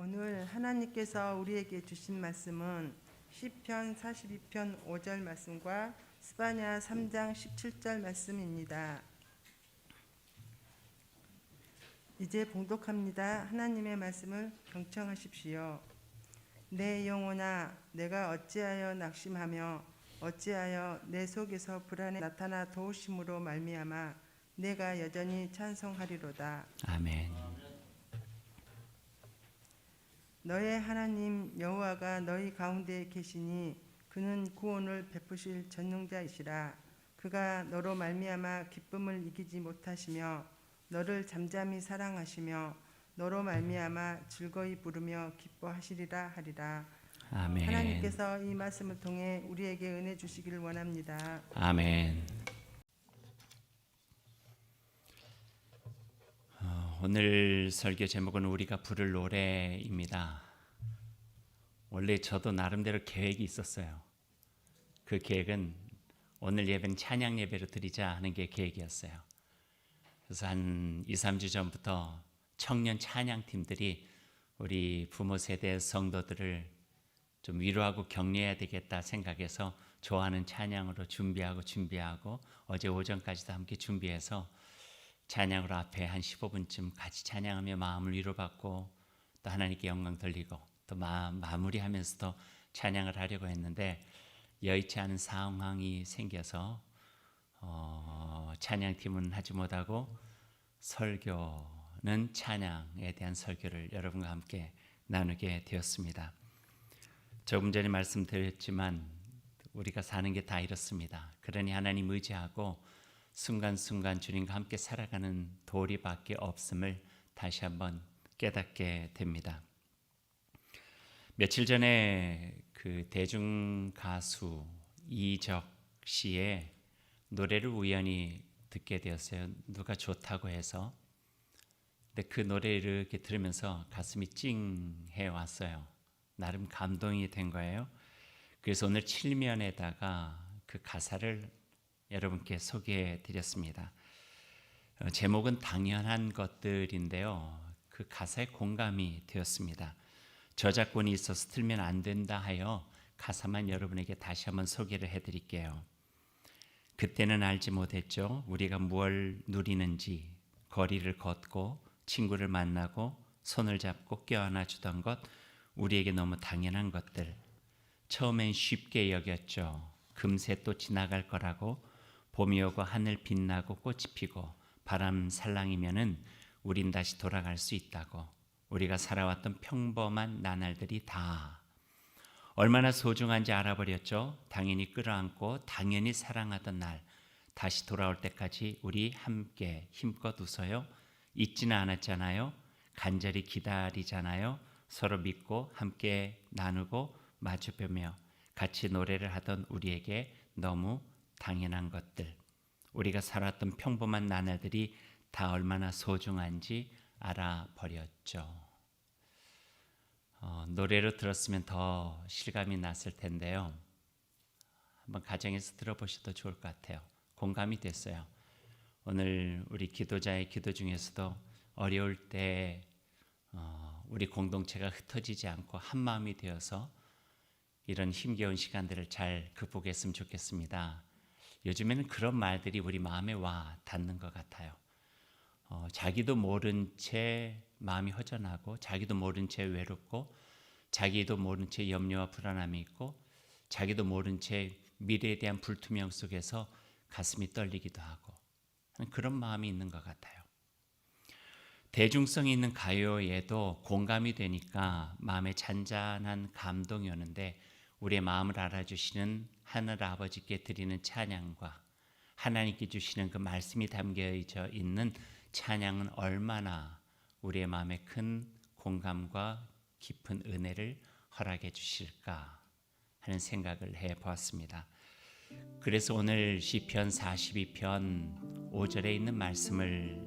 오늘 하나님께서 우리에게 주신 말씀은 시편 42편 5절 말씀과 스바냐 3장 17절 말씀입니다. 이제 봉독합니다. 하나님의 말씀을 경청하십시오. 내 영혼아, 내가 어찌하여 낙심하며 어찌하여 내 속에서 불안에 나타나 도우심으로 말미암아 내가 여전히 찬송하리로다. 아멘. 너의 하나님 여호와가 너희 가운데 계시니 그는 구원을 베푸실 전능자이시라. 그가 너로 말미암아 기쁨을 이기지 못하시며 너를 잠잠히 사랑하시며 너로 말미암아 즐거이 부르며 기뻐하시리라 하리라. 아멘. 하나님께서 이 말씀을 통해 우리에게 은혜 주시기를 원합니다. 아멘. 오늘 설교 제목은 우리가 부를 노래입니다. 원래 저도 나름대로 계획이 있었어요. 그 계획은 오늘 예배는 찬양 예배로 드리자 하는 게 계획이었어요. 그래서 한 2, 3주 전부터 청년 찬양팀들이 우리 부모 세대 성도들을 좀 위로하고 격려해야 되겠다 생각해서 좋아하는 찬양으로 준비하고 어제 오전까지도 함께 준비해서 찬양으로 앞에 한 15분쯤 같이 찬양하며 마음을 위로받고 또 하나님께 영광 돌리고 또 마무리하면서도 찬양을 하려고 했는데 여의치 않은 상황이 생겨서 찬양팀은 하지 못하고 설교는 찬양에 대한 설교를 여러분과 함께 나누게 되었습니다. 조금 전에 말씀드렸지만 우리가 사는 게 다 이렇습니다. 그러니 하나님 의지하고 순간순간 주님과 함께 살아가는 도리밖에 없음을 다시 한번 깨닫게 됩니다. 며칠 전에 그 대중 가수 이적 씨의 노래를 우연히 듣게 되었어요. 누가 좋다고 해서. 근데 그 노래를 이렇게 들으면서 가슴이 찡해 왔어요. 나름 감동이 된 거예요. 그래서 오늘 7면에다가 그 가사를 여러분께 소개해 드렸습니다. 제목은 당연한 것들인데요. 그 가사에 공감이 되었습니다. 저작권이 있어서 틀면 안 된다 하여 가사만 여러분에게 다시 한번 소개를 해드릴게요. 그때는 알지 못했죠. 우리가 무엇을 누리는지. 거리를 걷고 친구를 만나고 손을 잡고 껴안아 주던 것, 우리에게 너무 당연한 것들. 처음엔 쉽게 여겼죠. 금세 또 지나갈 거라고. 봄이 오고 하늘 빛나고 꽃이 피고 바람 살랑이면은 우린 다시 돌아갈 수 있다고. 우리가 살아왔던 평범한 나날들이 다 얼마나 소중한지 알아버렸죠. 당연히 끌어안고 당연히 사랑하던 날 다시 돌아올 때까지 우리 함께 힘껏 웃어요. 잊지는 않았잖아요. 간절히 기다리잖아요. 서로 믿고 함께 나누고 마주보며 같이 노래를 하던 우리에게 너무 당연한 것들, 우리가 살았던 평범한 나날들이 다 얼마나 소중한지 알아버렸죠. 노래로 들었으면 더 실감이 났을 텐데요. 한번 가정에서 들어보셔도 좋을 것 같아요. 공감이 됐어요. 오늘 우리 기도자의 기도 중에서도 어려울 때 우리 공동체가 흩어지지 않고 한마음이 되어서 이런 힘겨운 시간들을 잘 극복했으면 좋겠습니다. 요즘에는 그런 말들이 우리 마음에 와 닿는 것 같아요. 자기도 모른 채 마음이 허전하고 자기도 모른 채 외롭고 자기도 모른 채 염려와 불안함이 있고 자기도 모른 채 미래에 대한 불투명 속에서 가슴이 떨리기도 하고 그런 마음이 있는 것 같아요. 대중성이 있는 가요에도 공감이 되니까 마음에 잔잔한 감동이 오는데 우리의 마음을 알아주시는 하늘 아버지께 드리는 찬양과 하나님께 주시는 그 말씀이 담겨져 있는 찬양은 얼마나 우리의 마음에 큰 공감과 깊은 은혜를 허락해 주실까 하는 생각을 해보았습니다. 그래서 오늘 시편 42편 5절에 있는 말씀을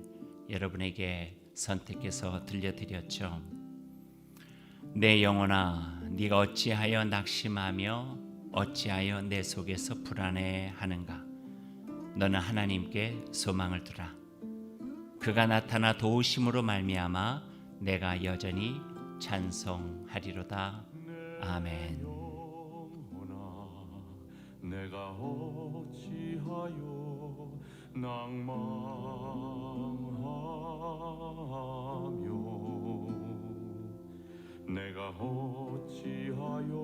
여러분에게 선택해서 들려드렸죠. 내 영혼아, 네가 어찌하여 낙심하며 어찌하여 내 속에서 불안해하는가. 너는 하나님께 소망을 두라. 그가 나타나 도우심으로 말미암아 내가 여전히 찬송하리로다. 아멘. 내가 어찌하여 낭망하며 내가 어찌하여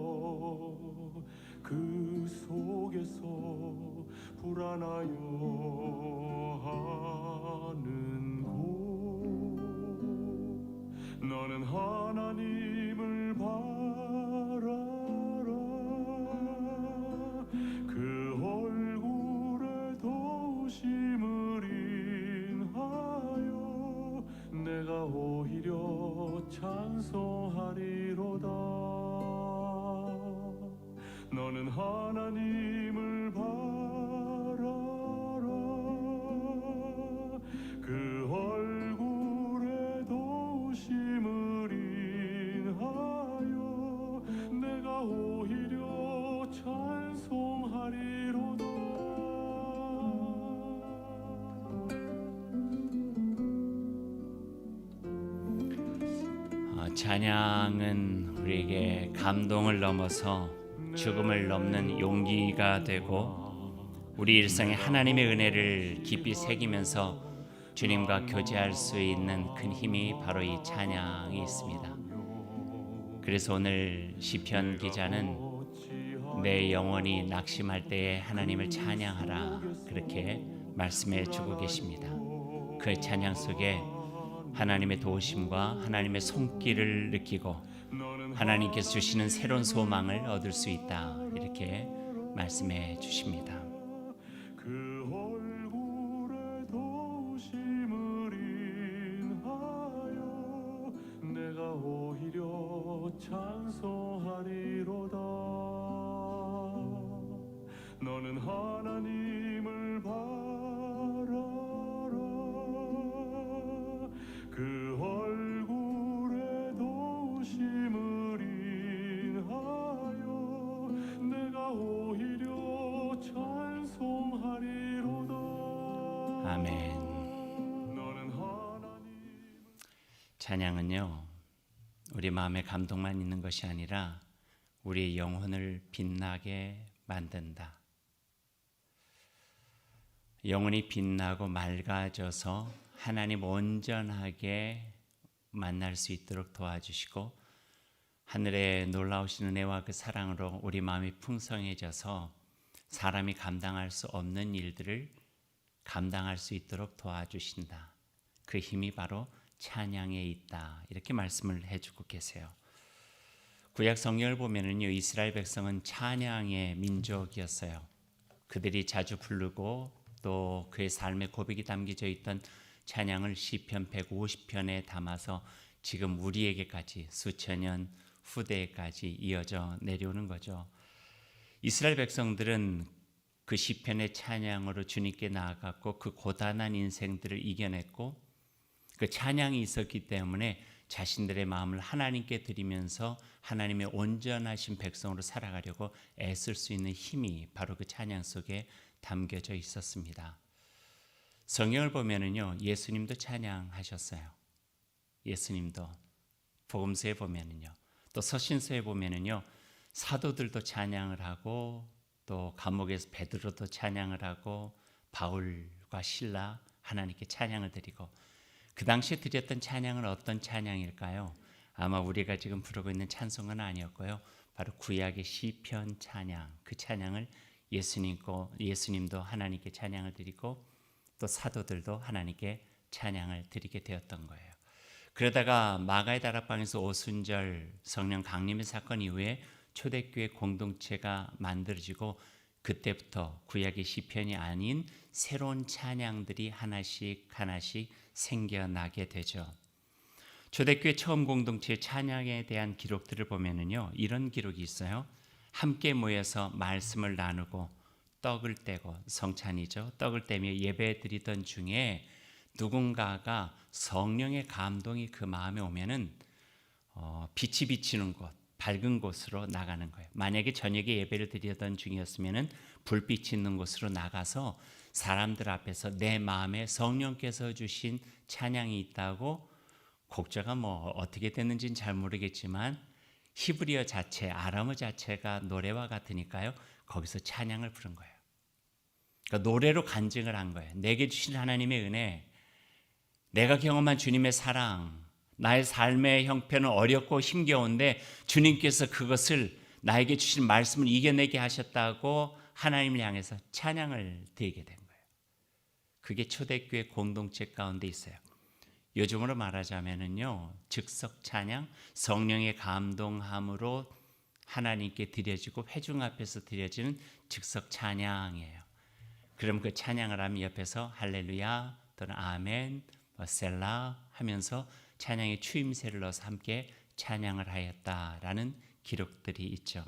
그 속에서 불안하여 하는고 너는 하나님을 바라라 그 얼굴에 도심을 인하여 내가 오히려 찬송하리로다 너는 하나님을 바라라 그 얼굴에 도심을 인하여 내가 오히려 찬송하리로다 찬양은 우리에게 감동을 넘어서 죽음을 넘는 용기가 되고 우리 일상에 하나님의 은혜를 깊이 새기면서 주님과 교제할 수 있는 큰 힘이 바로 이 찬양이 있습니다. 그래서 오늘 시편 기자는 내 영혼이 낙심할 때에 하나님을 찬양하라 그렇게 말씀해 주고 계십니다. 그 찬양 속에 하나님의 도우심과 하나님의 손길을 느끼고 하나님께서 주시는 새로운 소망을 얻을 수 있다 이렇게 말씀해 주십니다. 그 얼굴에 도심을 인하여 내가 오히려 찬송하리로다 너는 하나님을 바라라 그 얼굴에 도심을 인하여 내가 오히려 찬송하리로다 아멘. 너는 하나님 찬양은요 우리 마음에 감동만 있는 것이 아니라 우리의 영혼을 빛나게 만든다. 영혼이 빛나고 맑아져서 하나님 온전하게 만날 수 있도록 도와주시고 하늘의 놀라우신 은혜와 그 사랑으로 우리 마음이 풍성해져서 사람이 감당할 수 없는 일들을 감당할 수 있도록 도와주신다. 그 힘이 바로 찬양에 있다. 이렇게 말씀을 해주고 계세요. 구약 성경을 보면은요, 이스라엘 백성은 찬양의 민족이었어요. 그들이 자주 부르고 또 그의 삶의 고백이 담겨져 있던 찬양을 시편 150편에 담아서 지금 우리에게까지 수천 년 후대까지 이어져 내려오는 거죠. 이스라엘 백성들은 그 시편의 찬양으로 주님께 나아갔고 그 고단한 인생들을 이겨냈고 그 찬양이 있었기 때문에 자신들의 마음을 하나님께 드리면서 하나님의 온전하신 백성으로 살아가려고 애쓸 수 있는 힘이 바로 그 찬양 속에 담겨져 있었습니다. 성경을 보면은요, 예수님도 찬양하셨어요. 예수님도 복음서에 보면은요, 또 서신서에 보면은요, 사도들도 찬양을 하고 또 감옥에서 베드로도 찬양을 하고 바울과 실라 하나님께 찬양을 드리고 그 당시에 드렸던 찬양은 어떤 찬양일까요? 아마 우리가 지금 부르고 있는 찬송은 아니었고요. 바로 구약의 시편 찬양, 그 찬양을 예수님도 하나님께 찬양을 드리고 또 사도들도 하나님께 찬양을 드리게 되었던 거예요. 그러다가 마가의 다락방에서 오순절 성령 강림의 사건 이후에 초대교회 공동체가 만들어지고 그때부터 구약의 시편이 아닌 새로운 찬양들이 하나씩 생겨나게 되죠. 초대교회 처음 공동체의 찬양에 대한 기록들을 보면은요, 이런 기록이 있어요. 함께 모여서 말씀을 나누고 떡을 떼고, 성찬이죠. 떡을 떼며 예배 드리던 중에 누군가가 성령의 감동이 그 마음에 오면은 빛이 비치는 곳, 밝은 곳으로 나가는 거예요. 만약에 저녁에 예배를 드리던 중이었으면은 불빛이 있는 곳으로 나가서 사람들 앞에서 내 마음에 성령께서 주신 찬양이 있다고 곡자가 뭐 어떻게 됐는지는 잘 모르겠지만 히브리어 자체, 아람어 자체가 노래와 같으니까요. 거기서 찬양을 부른 거예요. 그러니까 노래로 간증을 한 거예요. 내게 주신 하나님의 은혜, 내가 경험한 주님의 사랑, 나의 삶의 형편은 어렵고 힘겨운데 주님께서 그것을 나에게 주신 말씀을 이겨내게 하셨다고 하나님을 향해서 찬양을 드리게 된 거예요. 그게 초대교회 공동체 가운데 있어요. 요즘으로 말하자면은요, 즉석 찬양, 성령의 감동함으로 하나님께 드려지고 회중 앞에서 드려지는 즉석 찬양이에요. 그럼 그 찬양을 하면 옆에서 할렐루야 또는 아멘, 셀라 하면서 찬양의 추임새를 넣어서 함께 찬양을 하였다라는 기록들이 있죠.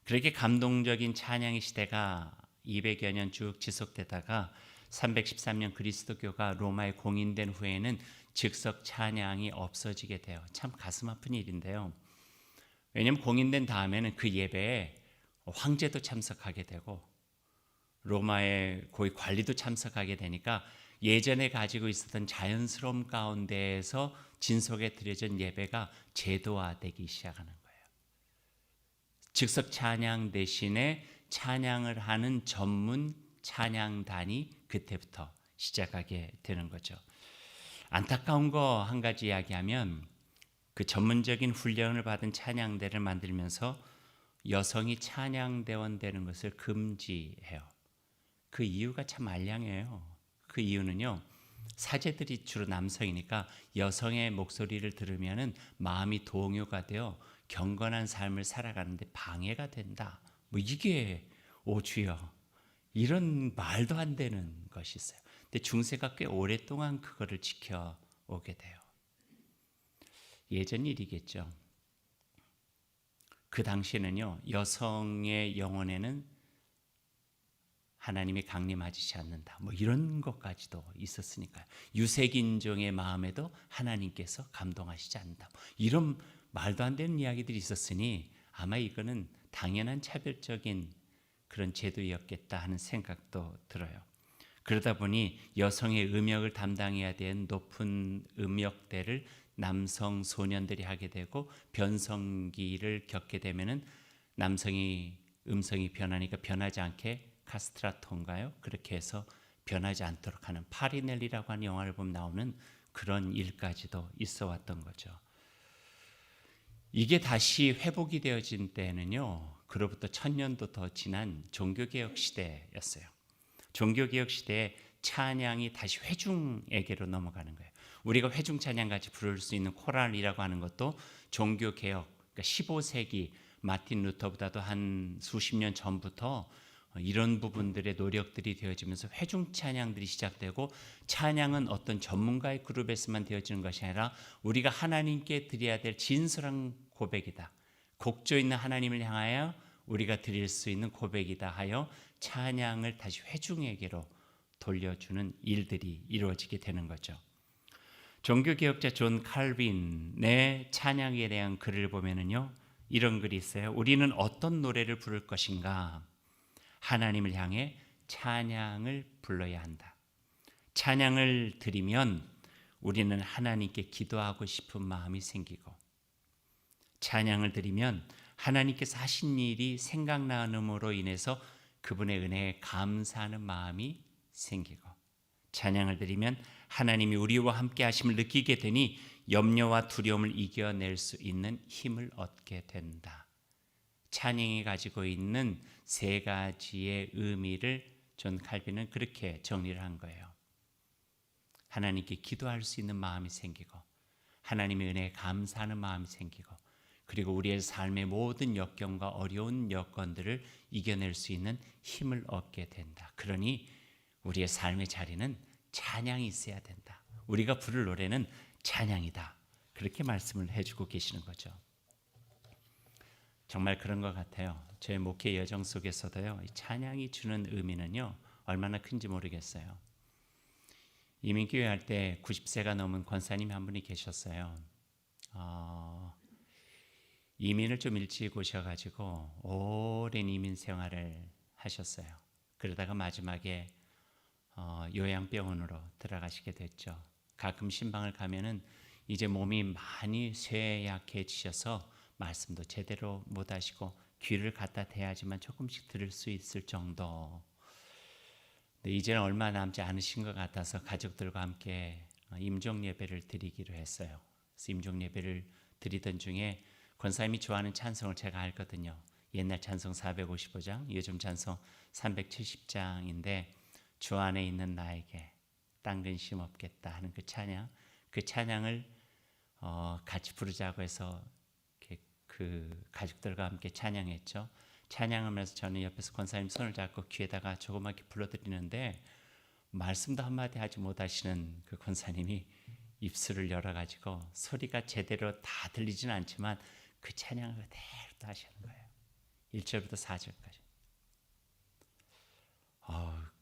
그렇게 감동적인 찬양의 시대가 200여 년 쭉 지속되다가 313년 그리스도교가 로마에 공인된 후에는 즉석 찬양이 없어지게 돼요. 참 가슴 아픈 일인데요. 왜냐하면 공인된 다음에는 그 예배에 황제도 참석하게 되고 로마의 고위 관리도 참석하게 되니까 예전에 가지고 있었던 자연스러움 가운데에서 진속에 드려진 예배가 제도화되기 시작하는 거예요. 즉석 찬양 대신에 찬양을 하는 전문 찬양단이 그때부터 시작하게 되는 거죠. 안타까운 거 한 가지 이야기하면 그 전문적인 훈련을 받은 찬양대를 만들면서 여성이 찬양대원 되는 것을 금지해요. 그 이유가 참 알량해요. 그 이유는요, 사제들이 주로 남성이니까 여성의 목소리를 들으면은 마음이 동요가 되어 경건한 삶을 살아가는데 방해가 된다. 뭐 이게 오주여 이런 말도 안 되는 것이 있어요. 근데 중세가 꽤 오랫동안 그거를 지켜오게 돼요. 예전 일이겠죠. 그 당시에는요, 여성의 영혼에는 하나님이 강림하지 않는다. 뭐 이런 것까지도 있었으니까요. 유색인종의 마음에도 하나님께서 감동하시지 않는다. 이런 말도 안 되는 이야기들이 있었으니 아마 이거는 당연한 차별적인 그런 제도였겠다 하는 생각도 들어요. 그러다 보니 여성의 음역을 담당해야 되는 높은 음역대를 남성 소년들이 하게 되고 변성기를 겪게 되면은 남성이 음성이 변하니까 변하지 않게 카스트라토인가요? 그렇게 해서 변하지 않도록 하는 파리넬리라고 하는 영화를 보면 나오는 그런 일까지도 있어 왔던 거죠. 이게 다시 회복이 되어진 때는요, 그로부터 1000년도 더 지난 종교개혁 시대였어요. 종교개혁 시대에 찬양이 다시 회중에게로 넘어가는 거예요. 우리가 회중 찬양같이 부를 수 있는 코랄이라고 하는 것도 종교개혁, 그러니까 15세기 마틴 루터보다도 한 수십 년 전부터 이런 부분들의 노력들이 되어지면서 회중 찬양들이 시작되고, 찬양은 어떤 전문가의 그룹에서만 되어지는 것이 아니라 우리가 하나님께 드려야 될 진솔한 고백이다. 곡조 있는 하나님을 향하여 우리가 드릴 수 있는 고백이다 하여 찬양을 다시 회중에게로 돌려주는 일들이 이루어지게 되는 거죠. 종교개혁자 존 칼빈의 찬양에 대한 글을 보면은요, 이런 글이 있어요. 우리는 어떤 노래를 부를 것인가? 하나님을 향해 찬양을 불러야 한다. 찬양을 드리면 우리는 하나님께 기도하고 싶은 마음이 생기고, 찬양을 드리면 하나님께서 하신 일이 생각나음으로 인해서 그분의 은혜에 감사하는 마음이 생기고, 찬양을 드리면 하나님이 우리와 함께 하심을 느끼게 되니 염려와 두려움을 이겨낼 수 있는 힘을 얻게 된다. 찬양이 가지고 있는 세 가지의 의미를 존 칼빈은 그렇게 정리를 한 거예요. 하나님께 기도할 수 있는 마음이 생기고, 하나님의 은혜에 감사하는 마음이 생기고, 그리고 우리의 삶의 모든 역경과 어려운 여건들을 이겨낼 수 있는 힘을 얻게 된다. 그러니 우리의 삶의 자리는 찬양이 있어야 된다. 우리가 부를 노래는 찬양이다. 그렇게 말씀을 해주고 계시는 거죠. 정말 그런 것 같아요. 저의 목회 여정 속에서도요, 이 찬양이 주는 의미는요, 얼마나 큰지 모르겠어요. 이민교회 할 때 90세가 넘은 권사님이 한 분이 계셨어요. 이민을 좀 일찍 오셔가지고 오랜 이민 생활을 하셨어요. 그러다가 마지막에 요양병원으로 들어가시게 됐죠. 가끔 신방을 가면은 이제 몸이 많이 쇠약해지셔서 말씀도 제대로 못 하시고 귀를 갖다 대야지만 조금씩 들을 수 있을 정도. 근데 이제는 얼마 남지 않으신 것 같아서 가족들과 함께 임종 예배를 드리기로 했어요. 그래서 임종 예배를 드리던 중에 권사님이 좋아하는 찬송을 제가 알거든요. 옛날 찬송 455장, 요즘 찬송 370장인데 주 안에 있는 나에게 딴 근심 없겠다 하는 그 찬양을 같이 부르자고 해서 그 가족들과 함께 찬양했죠. 찬양하면서 저는 옆에서 권사님 손을 잡고 귀에다가 조그맣게 불러드리는데 말씀도 한마디 하지 못하시는 그 권사님이 입술을 열어가지고 소리가 제대로 다 들리진 않지만 그 찬양을 그대로 또 하시는 거예요. 1절부터 4절까지.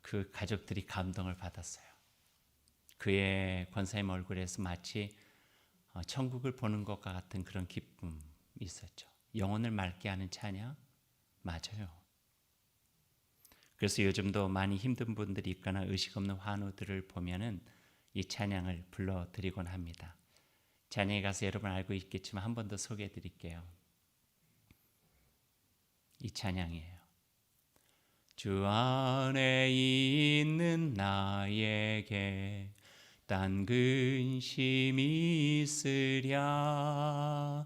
그 가족들이 감동을 받았어요. 그의 권사님 얼굴에서 마치 천국을 보는 것과 같은 그런 기쁨이 있었죠. 영혼을 맑게 하는 찬양 맞아요. 그래서 요즘도 많이 힘든 분들이 있거나 의식 없는 환우들을 보면은 이 찬양을 불러드리곤 합니다. 찬양에 가서 여러분 알고 있겠지만 한 번 더 소개해 드릴게요. 이 찬양이에요. 주 안에 있는 나에게 딴 근심이 있으랴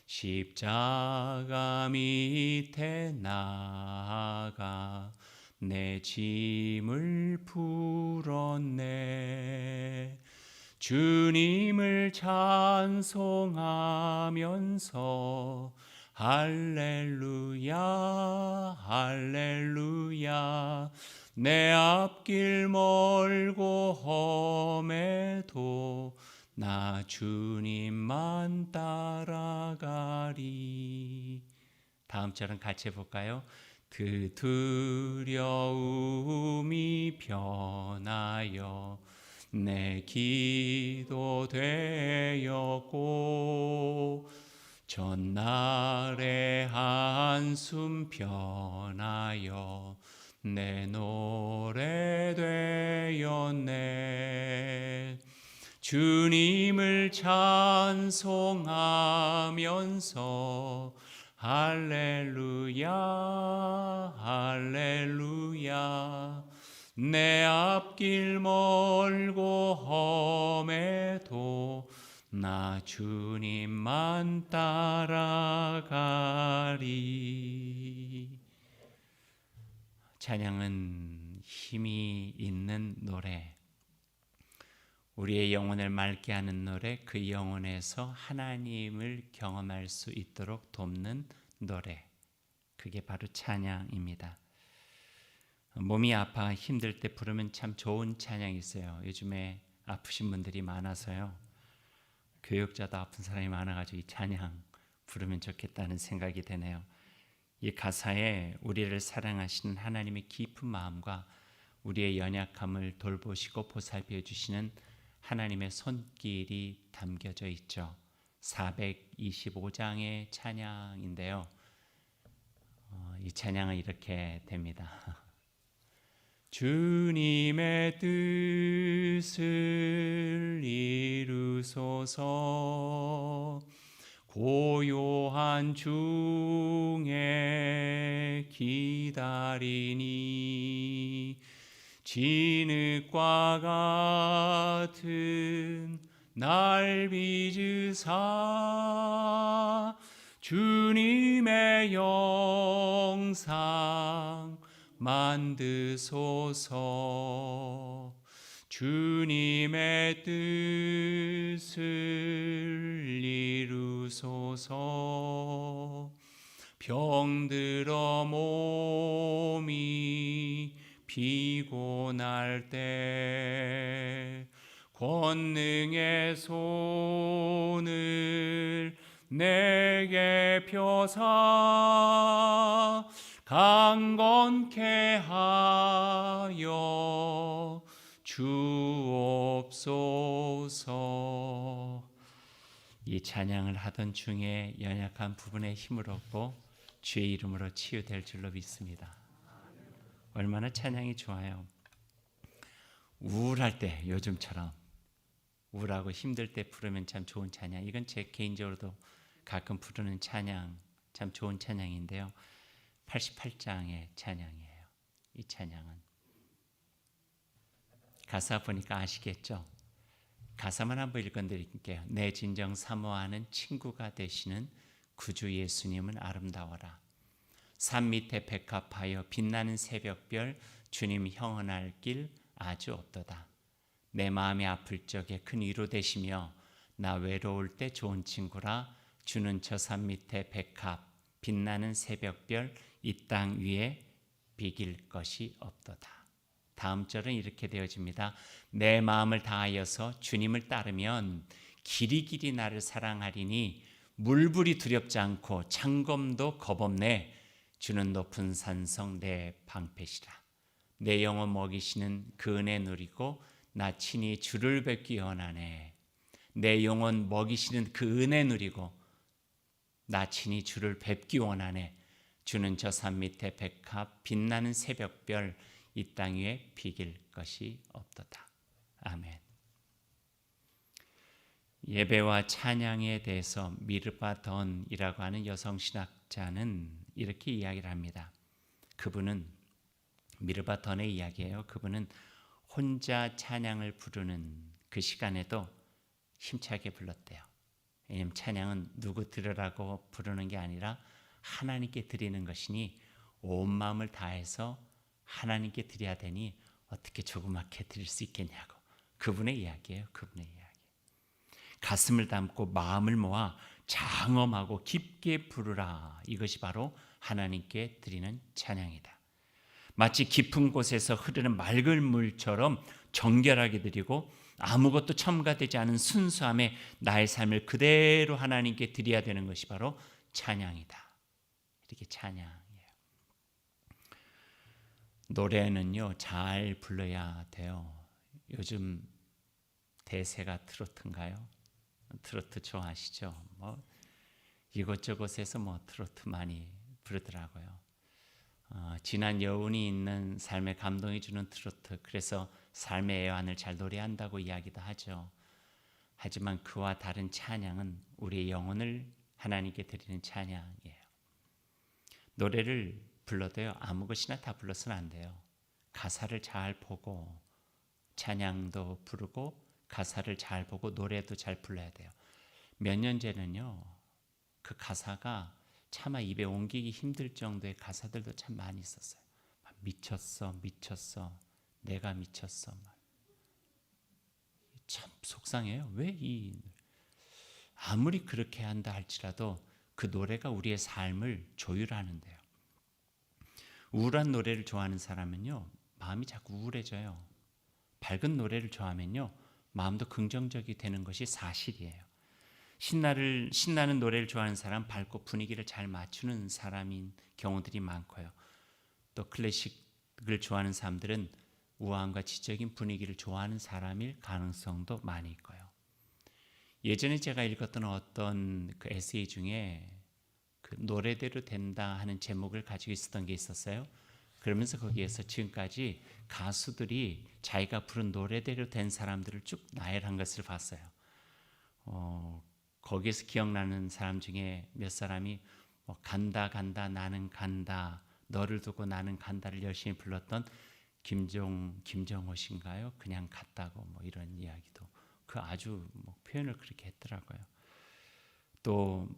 십자가 밑에 나아가 내 짐을 풀었네. 주님을 찬송하면서 할렐루야 할렐루야 내 앞길 멀고 험해도 나 주님만 따라가리. 다음 절은 같이 해볼까요? 그 두려움이 변하여 내 기도 되었고 전날의 한숨 변하여 내 노래 되었네. 주님을 찬송하면서 할렐루야 할렐루야 내 앞길 멀고 험해도 나 주님만 따라가리. 찬양은 힘이 있는 노래, 우리의 영혼을 맑게 하는 노래, 그 영혼에서 하나님을 경험할 수 있도록 돕는 노래, 그게 바로 찬양입니다. 몸이 아파 힘들 때 부르면 참 좋은 찬양이 있어요. 요즘에 아프신 분들이 많아서요. 교육자도 아픈 사람이 많아가지고 이 찬양 부르면 좋겠다는 생각이 되네요. 이 가사에 우리를 사랑하시는 하나님의 깊은 마음과 우리의 연약함을 돌보시고 보살펴 주시는 하나님의 손길이 담겨져 있죠. 425장의 찬양인데요. 이 찬양은 이렇게 됩니다. 주님의 뜻을 이루소서 고요한 중에 기다리니 진흙과 같은 날 빚으사 주님의 영상 만드소서. 주님의 뜻을 이루소서. 병들어 몸이 피곤할 때 권능의 손을 내게 펴사 강건케 하여 주옵소서. 이 찬양을 하던 중에 연약한 부분에 힘을 얻고 주의 이름으로 치유될 줄로 믿습니다. 얼마나 찬양이 좋아요. 우울할 때 요즘처럼 우울하고 힘들 때 부르면 참 좋은 찬양. 이건 제 개인적으로도 가끔 부르는 찬양, 참 좋은 찬양인데요. 88장의 찬양이에요. 이 찬양은 가사 보니까 아시겠죠? 가사만 한번 읽어드릴게요. 내 진정 사모하는 친구가 되시는 구주 예수님은 아름다워라. 산 밑에 백합하여 빛나는 새벽별 주님 형언할 길 아주 없도다. 내 마음이 아플 적에 큰 위로 되시며 나 외로울 때 좋은 친구라. 주는 저 산 밑에 백합 빛나는 새벽별 이 땅 위에 비길 것이 없도다. 다음 절은 이렇게 되어집니다. 내 마음을 다하여서 주님을 따르면 길이길이 나를 사랑하리니 물불이 두렵지 않고 창검도 겁없네. 주는 높은 산성 내 방패시라. 내 영혼 먹이시는 그 은혜 누리고 나 친히 주를 뵙기 원하네. 내 영혼 먹이시는 그 은혜 누리고 나 친히 주를 뵙기 원하네. 주는 저 산 밑에 백합 빛나는 새벽별 이 땅 위에 비길 것이 없도다. 아멘. 예배와 찬양에 대해서 미르바 던이라고 하는 여성 신학자는 이렇게 이야기를 합니다. 그분은 미르바 던의 이야기예요. 그분은 혼자 찬양을 부르는 그 시간에도 힘차게 불렀대요. 왜냐하면 찬양은 누구 들으라고 부르는 게 아니라 하나님께 드리는 것이니 온 마음을 다해서 하나님께 드려야 되니 어떻게 조그맣게 드릴 수 있겠냐고. 그분의 이야기예요. 그분의 이야기. 가슴을 담고 마음을 모아 장엄하고 깊게 부르라. 이것이 바로 하나님께 드리는 찬양이다. 마치 깊은 곳에서 흐르는 맑은 물처럼 정결하게 드리고 아무것도 첨가되지 않은 순수함에 나의 삶을 그대로 하나님께 드려야 되는 것이 바로 찬양이다. 이렇게 찬양이에요. 노래는요 잘 불러야 돼요. 요즘 대세가 트로트인가요? 트로트 좋아하시죠? 뭐 이곳저곳에서 트로트 많이 부르더라고요. 진한 여운이 있는 삶에 감동이 주는 트로트. 그래서 삶의 애환을 잘 노래한다고 이야기도 하죠. 하지만 그와 다른 찬양은 우리의 영혼을 하나님께 드리는 찬양이에요. 노래를 불러도요 아무 것이나 다 불러서는 안 돼요. 가사를 잘 보고 찬양도 부르고 가사를 잘 보고 노래도 잘 불러야 돼요. 몇 년 전에는요 그 가사가 차마 입에 옮기기 힘들 정도의 가사들도 참 많이 있었어요. 미쳤어 미쳤어 내가 미쳤어. 참 속상해요. 왜 아무리 그렇게 한다 할지라도 그 노래가 우리의 삶을 조율하는데요. 우울한 노래를 좋아하는 사람은요 마음이 자꾸 우울해져요. 밝은 노래를 좋아하면요 마음도 긍정적이 되는 것이 사실이에요. 신나는 노래를 좋아하는 사람, 밝고 분위기를 잘 맞추는 사람인 경우들이 많고요. 또 클래식을 좋아하는 사람들은 우아함과 지적인 분위기를 좋아하는 사람일 가능성도 많이 있고요. 예전에 제가 읽었던 어떤 그 에세이 중에 그 노래대로 된다 하는 제목을 가지고 있었던 게 있었어요. 그러면서 거기에서 지금까지 가수들이 자기가 부른 노래대로 된 사람들을 쭉 나열한 것을 봤어요. 거기에서 기억나는 사람 중에 몇 사람이 간다 간다 나는 간다 너를 두고 나는 간다를 열심히 불렀던 김정호신가요? 그냥 갔다고 이런 이야기도 그 아주 표현을 그렇게 했더라고요. 또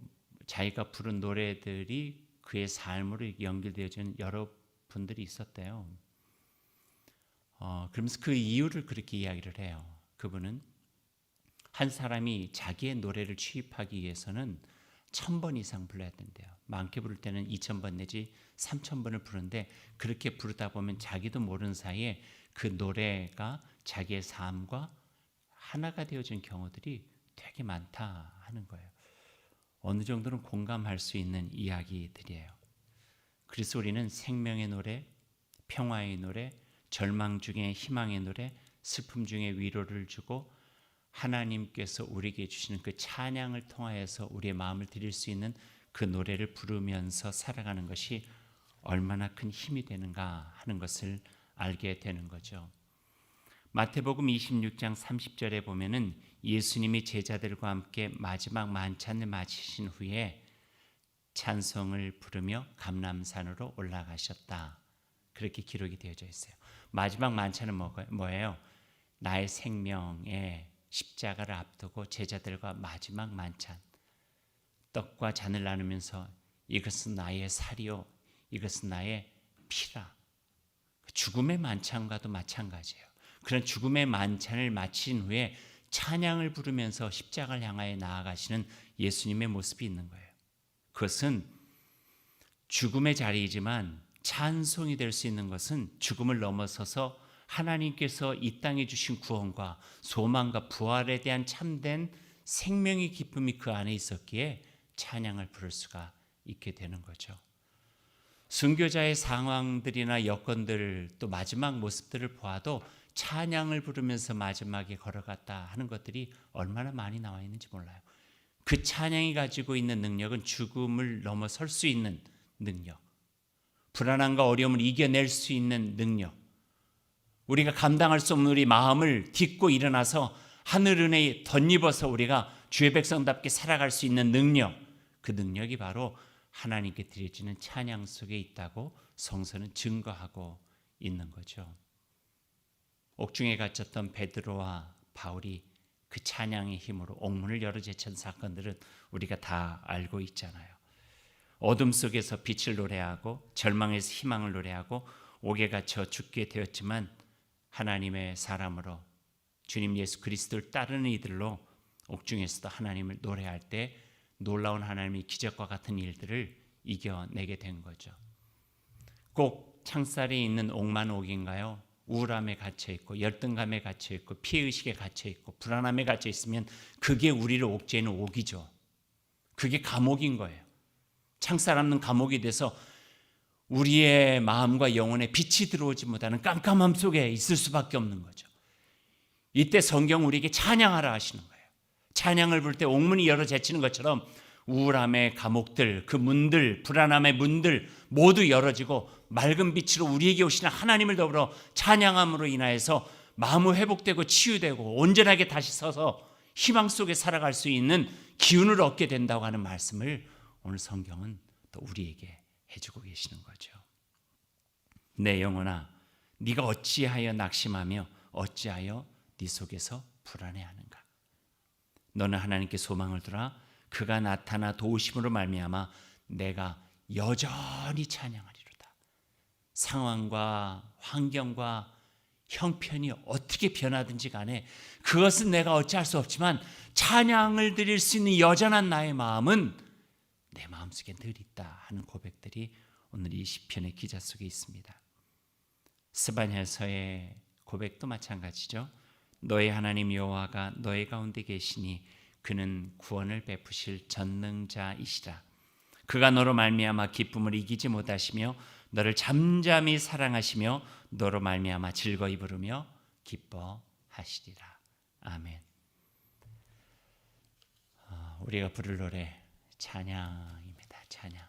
자기가 부른 노래들이 그의 삶으로 연결되어지는 여러 분들이 있었대요. 그러면서 그 이유를 그렇게 이야기를 해요. 그분은 한 사람이 자기의 노래를 취입하기 위해서는 1000번 이상 불러야 된대요. 많게 부를 때는 2000번 내지 3000번을 부르는데 그렇게 부르다 보면 자기도 모르는 사이에 그 노래가 자기의 삶과 하나가 되어진 경우들이 되게 많다 하는 거예요. 어느 정도는 공감할 수 있는 이야기들이에요. 그래서 우리는 생명의 노래, 평화의 노래, 절망 중에 희망의 노래, 슬픔 중에 위로를 주고 하나님께서 우리에게 주시는 그 찬양을 통하여서 우리의 마음을 드릴 수 있는 그 노래를 부르면서 살아가는 것이 얼마나 큰 힘이 되는가 하는 것을 알게 되는 거죠. 마태복음 26장 30절에 보면은 예수님이 제자들과 함께 마지막 만찬을 마치신 후에 찬송을 부르며 감람산으로 올라가셨다. 그렇게 기록이 되어져 있어요. 마지막 만찬은 뭐예요? 나의 생명에 십자가를 앞두고 제자들과 마지막 만찬, 떡과 잔을 나누면서 이것은 나의 살이요, 이것은 나의 피라. 죽음의 만찬과도 마찬가지예요. 그런 죽음의 만찬을 마친 후에 찬양을 부르면서 십자가를 향하여 나아가시는 예수님의 모습이 있는 거예요. 그것은 죽음의 자리이지만 찬송이 될 수 있는 것은 죽음을 넘어서서 하나님께서 이 땅에 주신 구원과 소망과 부활에 대한 참된 생명의 기쁨이 그 안에 있었기에 찬양을 부를 수가 있게 되는 거죠. 순교자의 상황들이나 여건들 또 마지막 모습들을 보아도 찬양을 부르면서 마지막에 걸어갔다 하는 것들이 얼마나 많이 나와 있는지 몰라요. 그 찬양이 가지고 있는 능력은 죽음을 넘어설 수 있는 능력, 불안함과 어려움을 이겨낼 수 있는 능력, 우리가 감당할 수 없는 우리 마음을 딛고 일어나서 하늘 은혜에 덧입어서 우리가 주의 백성답게 살아갈 수 있는 능력, 그 능력이 바로 하나님께 드려지는 찬양 속에 있다고 성서는 증거하고 있는 거죠. 옥중에 갇혔던 베드로와 바울이 그 찬양의 힘으로 옥문을 열어 제친 사건들은 우리가 다 알고 있잖아요. 어둠 속에서 빛을 노래하고 절망에서 희망을 노래하고 옥에 갇혀 죽게 되었지만 하나님의 사람으로 주님 예수 그리스도를 따르는 이들로 옥중에서도 하나님을 노래할 때 놀라운 하나님의 기적과 같은 일들을 이겨내게 된 거죠. 꼭 창살에 있는 옥만 옥인가요? 우울함에 갇혀있고 열등감에 갇혀있고 피해의식에 갇혀있고 불안함에 갇혀있으면 그게 우리를 옥죄는 옥이죠. 그게 감옥인 거예요. 창살 없는 감옥이 돼서 우리의 마음과 영혼에 빛이 들어오지 못하는 깜깜함 속에 있을 수밖에 없는 거죠. 이때 성경 우리에게 찬양하라 하시는 거예요. 찬양을 부를 때 옥문이 열어 제치는 것처럼 우울함의 감옥들, 그 문들, 불안함의 문들 모두 열어지고 맑은 빛으로 우리에게 오시는 하나님을 더불어 찬양함으로 인하여서 마음이 회복되고 치유되고 온전하게 다시 서서 희망 속에 살아갈 수 있는 기운을 얻게 된다고 하는 말씀을 오늘 성경은 또 우리에게 해주고 계시는 거죠. 내 영혼아, 네가 어찌하여 낙심하며 어찌하여 네 속에서 불안해하는가? 너는 하나님께 소망을 두라. 그가 나타나 도우심으로 말미암아 내가 여전히 찬양하리로다. 상황과 환경과 형편이 어떻게 변하든지 간에 그것은 내가 어찌할 수 없지만 찬양을 드릴 수 있는 여전한 나의 마음은 내 마음속에 늘 있다 하는 고백들이 오늘 이 시편의 기자 속에 있습니다. 스바냐서의 고백도 마찬가지죠. 너의 하나님 여호와가 너의 가운데 계시니 그는 구원을 베푸실 전능자이시라. 그가 너로 말미암아 기쁨을 이기지 못하시며 너를 잠잠히 사랑하시며 너로 말미암아 즐거이 부르며 기뻐하시리라. 아멘. 우리가 부를 노래 찬양입니다. 찬양.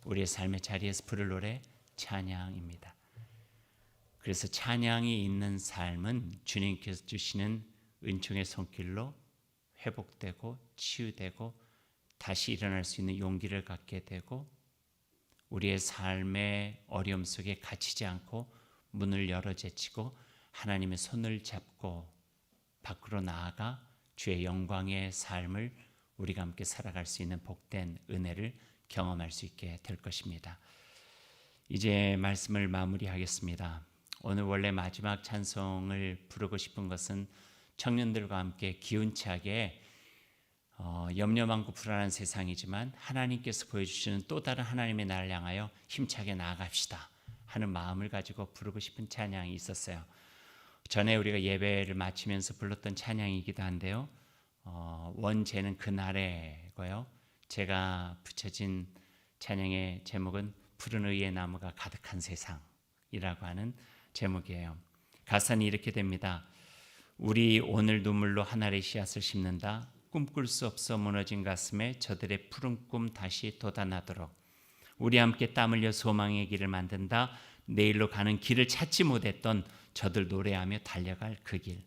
우리의 삶의 자리에서 부를 노래 찬양입니다. 그래서 찬양이 있는 삶은 주님께서 주시는 은총의 손길로 회복되고 치유되고 다시 일어날 수 있는 용기를 갖게 되고 우리의 삶의 어려움 속에 갇히지 않고 문을 열어 제치고 하나님의 손을 잡고 밖으로 나아가 주의 영광의 삶을 우리가 함께 살아갈 수 있는 복된 은혜를 경험할 수 있게 될 것입니다. 이제 말씀을 마무리하겠습니다. 오늘 원래 마지막 찬송을 부르고 싶은 것은 청년들과 함께 기운차게 염려 많고 불안한 세상이지만 하나님께서 보여주시는 또 다른 하나님의 나를 향하여 힘차게 나아갑시다 하는 마음을 가지고 부르고 싶은 찬양이 있었어요. 전에 우리가 예배를 마치면서 불렀던 찬양이기도 한데요. 원제는 그날에고요. 제가 붙여진 찬양의 제목은 푸른 의의 나무가 가득한 세상이라고 하는 제목이에요. 가사는 이렇게 됩니다. 우리 오늘 눈물로 하늘의 씨앗을 심는다. 꿈꿀 수 없어 무너진 가슴에 저들의 푸른 꿈 다시 돋아나도록 우리 함께 땀 흘려 소망의 길을 만든다. 내일로 가는 길을 찾지 못했던 저들 노래하며 달려갈 그 길.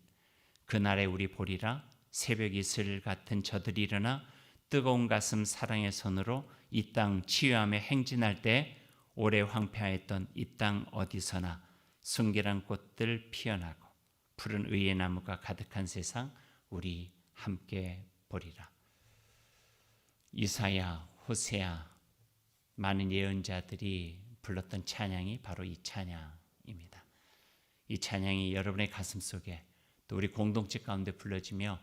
그날에 우리 보리라. 새벽 이슬 같은 저들이 일어나 뜨거운 가슴 사랑의 손으로 이 땅 치유하며 행진할 때 오래 황폐하였던 이 땅 어디서나 순결한 꽃들 피어나고 푸른 의의 나무가 가득한 세상 우리 함께 보리라. 이사야, 호세아 많은 예언자들이 불렀던 찬양이 바로 이 찬양입니다. 이 찬양이 여러분의 가슴 속에 또 우리 공동체 가운데 불러지며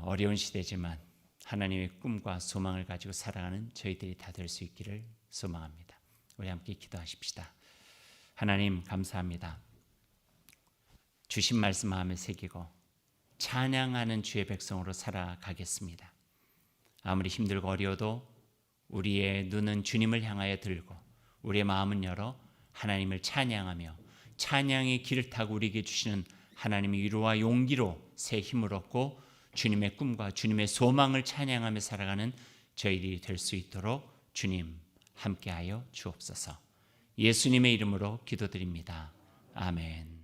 어려운 시대지만 하나님의 꿈과 소망을 가지고 살아가는 저희들이 다 될 수 있기를 소망합니다. 우리 함께 기도하십시다. 하나님 감사합니다. 주신 말씀 마음에 새기고 찬양하는 주의 백성으로 살아가겠습니다. 아무리 힘들고 어려워도 우리의 눈은 주님을 향하여 들고 우리의 마음은 열어 하나님을 찬양하며 찬양의 길을 타고 우리에게 주시는 하나님의 위로와 용기로 새 힘을 얻고 주님의 꿈과 주님의 소망을 찬양하며 살아가는 저희들이 될 수 있도록 주님 함께하여 주옵소서. 예수님의 이름으로 기도드립니다. 아멘.